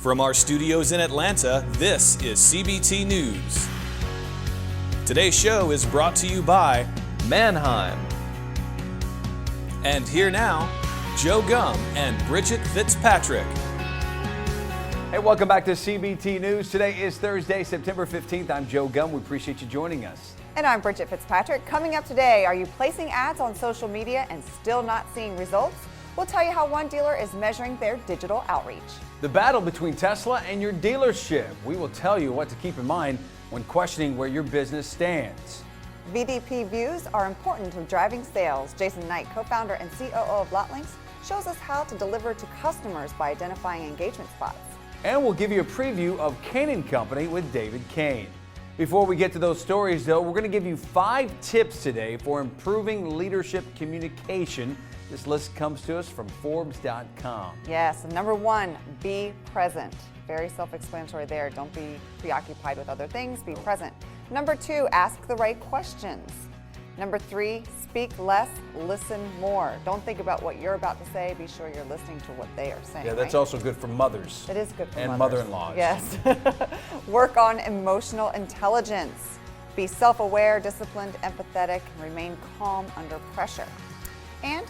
From our studios in Atlanta, this is CBT News. Today's show is brought to you by Mannheim. And here now, Joe Gum and Bridget Fitzpatrick. Hey, welcome back to CBT News. Today is Thursday, September 15th. I'm Joe Gum. We appreciate you joining us. And I'm Bridget Fitzpatrick. Coming up today, are you placing ads on social media and still not seeing results? We'll tell you how one dealer is measuring their digital outreach. The battle between Tesla and your dealership. We will tell you what to keep in mind when questioning where your business stands. VDP views are important to driving sales. Jason Knight, co-founder and COO of LotLinks, shows us how to deliver to customers by identifying engagement spots. And we'll give you a preview of Kane & Company with David Kane. Before we get to those stories, though, we're going to give you 5 tips today for improving leadership communication. This list comes to us from Forbes.com. Yes, number 1, be present. Very self-explanatory there. Don't be preoccupied with other things, be present. Number 2, ask the right questions. Number 3, speak less, listen more. Don't think about what you're about to say, be sure you're listening to what they are saying. Yeah, that's right? also good for mothers. It is good for and mothers. mother-in-laws. Yes. Work on emotional intelligence. Be self-aware, disciplined, empathetic, and remain calm under pressure. And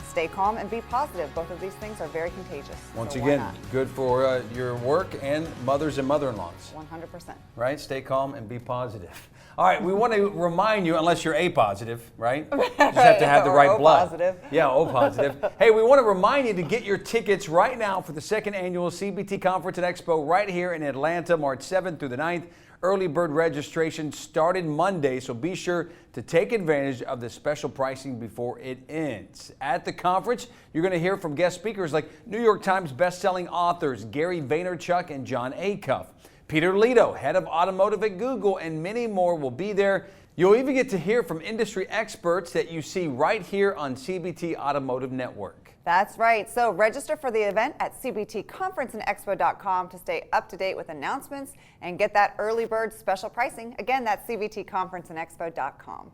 stay calm and be positive. Both of these things are very contagious. Once so why again, not? good for your work and mothers and mother-in-laws. 100%. Right? Stay calm and be positive. All right, we want to remind you, unless you're A positive, right? You just have to have the Or right O blood. positive. Yeah, O positive. Hey, we want to remind you to get your tickets right now for the 2nd annual CBT Conference and Expo right here in Atlanta, March 7th through the 9th. Early bird registration started Monday, so be sure to take advantage of the special pricing before it ends. At the conference, you're going to hear from guest speakers like New York Times bestselling authors Gary Vaynerchuk and John Acuff. Peter Lito, head of automotive at Google, and many more will be there. You'll even get to hear from industry experts that you see right here on CBT Automotive Network. That's right. So register for the event at cbtconferenceandexpo.com to stay up to date with announcements and get that early bird special pricing. Again, that's cbtconferenceandexpo.com.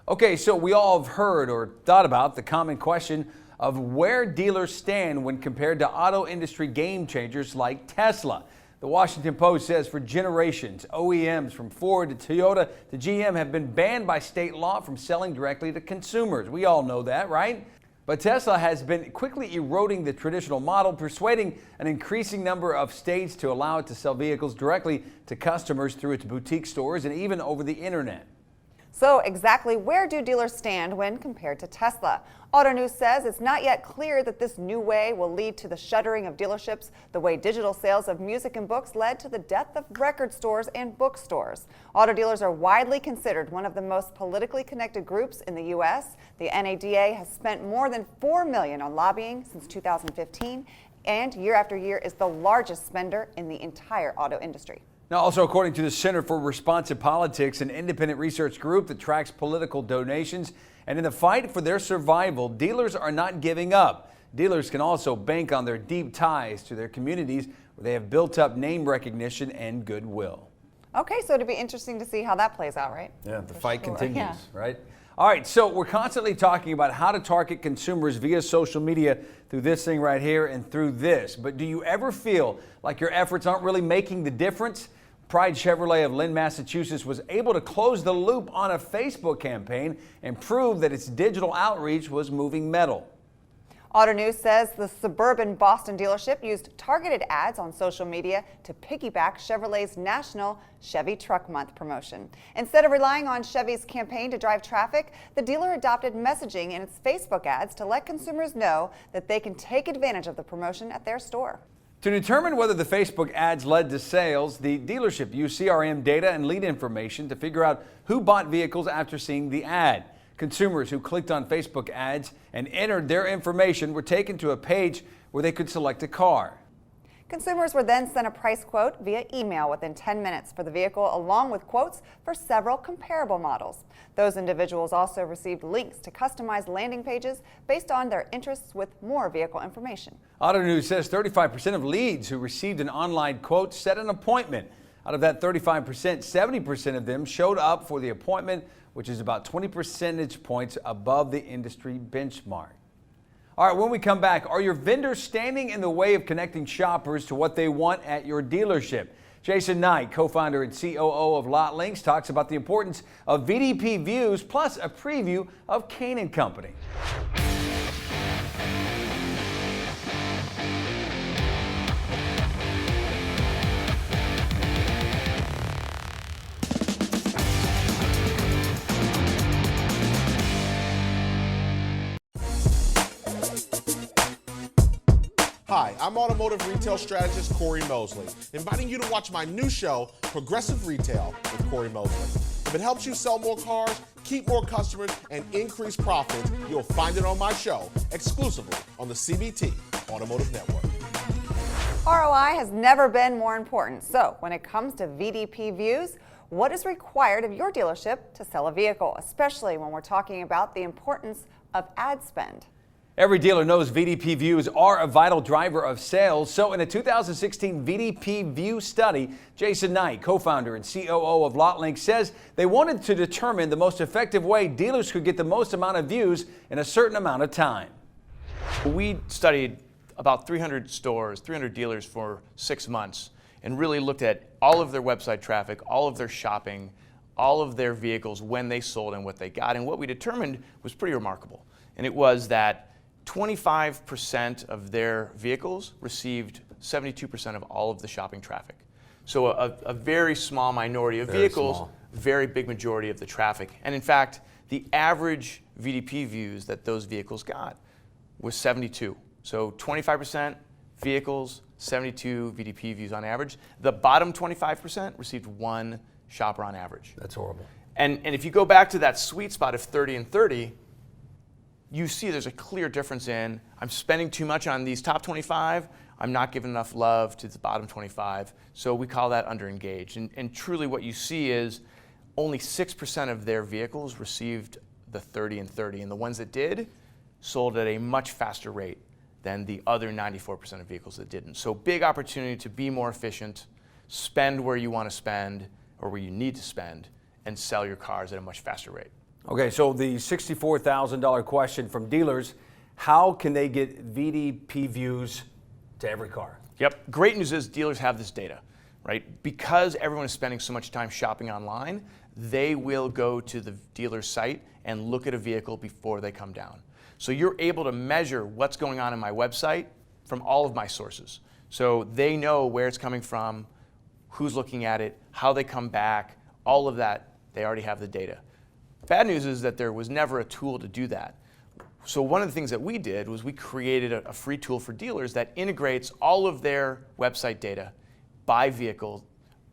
Okay, so we all have heard or thought about the common question of where dealers stand when compared to auto industry game changers like Tesla. The Washington Post says for generations, OEMs from Ford to Toyota to GM have been banned by state law from selling directly to consumers. We all know that, right? But Tesla has been quickly eroding the traditional model, persuading an increasing number of states to allow it to sell vehicles directly to customers through its boutique stores and even over the internet. So exactly where do dealers stand when compared to Tesla? Auto News says it's not yet clear that this new way will lead to the shuttering of dealerships the way digital sales of music and books led to the death of record stores and bookstores. Auto dealers are widely considered one of the most politically connected groups in the U.S. The NADA has spent more than $4 million on lobbying since 2015 and year after year is the largest spender in the entire auto industry. Now, also according to the Center for Responsive Politics, an independent research group that tracks political donations, and in the fight for their survival, dealers are not giving up. Dealers can also bank on their deep ties to their communities where they have built up name recognition and goodwill. Okay, so it'll be interesting to see how that plays out, right? Yeah, the fight continues, yeah. right? All right, so we're constantly talking about how to target consumers via social media through this thing right here and through this. But do you ever feel like your efforts aren't really making the difference? Pride Chevrolet of Lynn, Massachusetts was able to close the loop on a Facebook campaign and prove that its digital outreach was moving metal. Auto News says the suburban Boston dealership used targeted ads on social media to piggyback Chevrolet's national Chevy Truck Month promotion. Instead of relying on Chevy's campaign to drive traffic, the dealer adopted messaging in its Facebook ads to let consumers know that they can take advantage of the promotion at their store. To determine whether the Facebook ads led to sales, the dealership used CRM data and lead information to figure out who bought vehicles after seeing the ad. Consumers who clicked on Facebook ads and entered their information were taken to a page where they could select a car. Consumers were then sent a price quote via email within 10 minutes for the vehicle, along with quotes for several comparable models. Those individuals also received links to customized landing pages based on their interests with more vehicle information. Auto News says 35% of leads who received an online quote set an appointment. Out of that 35%, 70% of them showed up for the appointment, which is about 20 percentage points above the industry benchmark. All right, when we come back, are your vendors standing in the way of connecting shoppers to what they want at your dealership? Jason Knight, co-founder and COO of Lot Links, talks about the importance of VDP views, plus a preview of Kane & Company. Hi, I'm automotive retail strategist Corey Mosley, inviting you to watch my new show, Progressive Retail with Corey Mosley. If it helps you sell more cars, keep more customers, and increase profits, you'll find it on my show, exclusively on the CBT Automotive Network. ROI has never been more important. So when it comes to VDP views, what is required of your dealership to sell a vehicle, especially when we're talking about the importance of ad spend? Every dealer knows VDP views are a vital driver of sales. So in a 2016 VDP view study, Jason Knight, co-founder and COO of Lot Links, says they wanted to determine the most effective way dealers could get the most amount of views in a certain amount of time. We studied about 300 stores, 300 dealers for 6 months and really looked at all of their website traffic, all of their shopping, all of their vehicles, when they sold and what they got. And what we determined was pretty remarkable. And it was that 25% of their vehicles received 72% of all of the shopping traffic. So a very small minority of vehicles, very big majority of the traffic. And in fact, the average VDP views that those vehicles got was 72. So 25% vehicles, 72 VDP views on average. The bottom 25% received 1 shopper on average. That's horrible. And if you go back to that sweet spot of 30 and 30, you see there's a clear difference in, I'm spending too much on these top 25, I'm not giving enough love to the bottom 25, so we call that underengaged. And truly what you see is only 6% of their vehicles received the 30 and 30, and the ones that did sold at a much faster rate than the other 94% of vehicles that didn't. So big opportunity to be more efficient, spend where you want to spend or where you need to spend, and sell your cars at a much faster rate. Okay, so the $64,000 question from dealers, how can they get VDP views to every car? Yep, great news is dealers have this data, right? Because everyone is spending so much time shopping online, they will go to the dealer's site and look at a vehicle before they come down. So you're able to measure what's going on in my website from all of my sources. So they know where it's coming from, who's looking at it, how they come back, all of that, they already have the data. Bad news is that there was never a tool to do that. So one of the things that we did was we created a free tool for dealers that integrates all of their website data by vehicle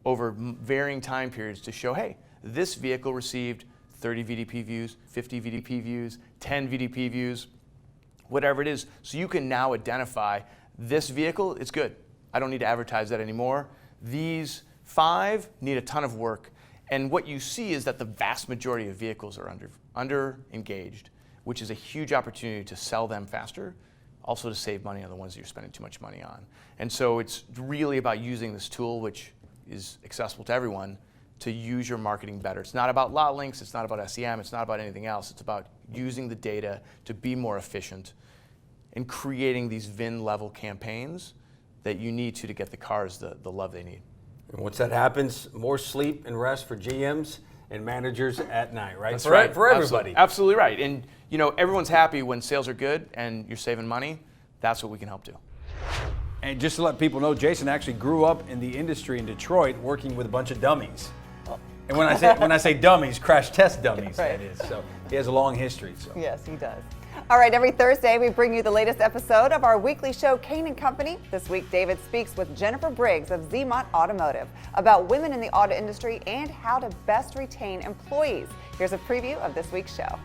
over varying time periods to show, hey, this vehicle received 30 VDP views, 50 VDP views, 10 VDP views, whatever it is. So you can now identify this vehicle, it's good. I don't need to advertise that anymore. These 5 need a ton of work. And what you see is that the vast majority of vehicles are under-engaged, which is a huge opportunity to sell them faster, also to save money on the ones that you're spending too much money on. And so it's really about using this tool, which is accessible to everyone, to use your marketing better. It's not about lot links, it's not about SEM, it's not about anything else. It's about using the data to be more efficient and creating these VIN-level campaigns that you need to get the cars the love they need. And once that happens, more sleep and rest for GMs and managers at night, right? That's right. For everybody. Absolutely right. And you know, everyone's happy when sales are good and you're saving money. That's what we can help do. And just to let people know, Jason actually grew up in the industry in Detroit working with a bunch of dummies. And when I say dummies, crash test dummies, Right. that is. So he has a long history. So. Yes, he does. All right, every Thursday we bring you the latest episode of our weekly show, Kane & Company. This week, David speaks with Jennifer Briggs of Zemont Automotive about women in the auto industry and how to best retain employees. Here's a preview of this week's show.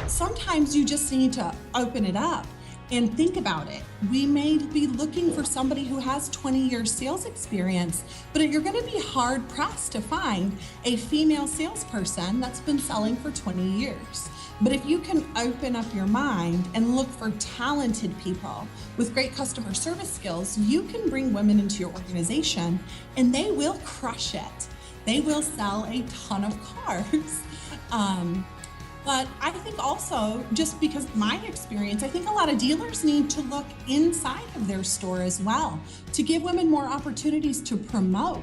Sometimes you just need to open it up and think about it. We may be looking for somebody who has 20 years sales experience, but you're going to be hard pressed to find a female salesperson that's been selling for 20 years. But if you can open up your mind and look for talented people with great customer service skills, you can bring women into your organization and they will crush it. They will sell a ton of cars. But I think also, just because of my experience, I think a lot of dealers need to look inside of their store as well to give women more opportunities to promote.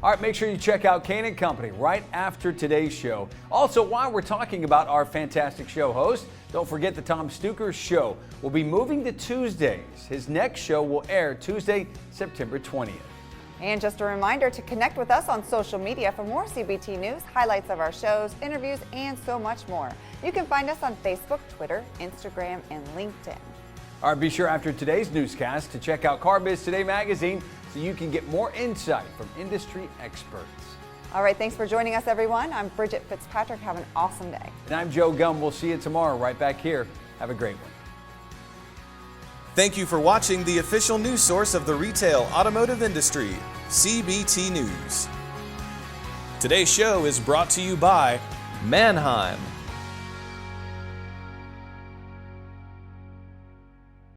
All right, make sure you check out Kane & Company right after today's show. Also, while we're talking about our fantastic show host, don't forget the Tom Stuker Show will be moving to Tuesdays. His next show will air Tuesday, September 20th. And just a reminder to connect with us on social media for more CBT news, highlights of our shows, interviews, and so much more. You can find us on Facebook, Twitter, Instagram, and LinkedIn. All right, be sure after today's newscast to check out CarBiz Today magazine so you can get more insight from industry experts. All right, thanks for joining us, everyone. I'm Bridget Fitzpatrick. Have an awesome day. And I'm Joe Gum. We'll see you tomorrow right back here. Have a great one. Thank you for watching the official news source of the retail automotive industry, CBT News. Today's show is brought to you by Mannheim,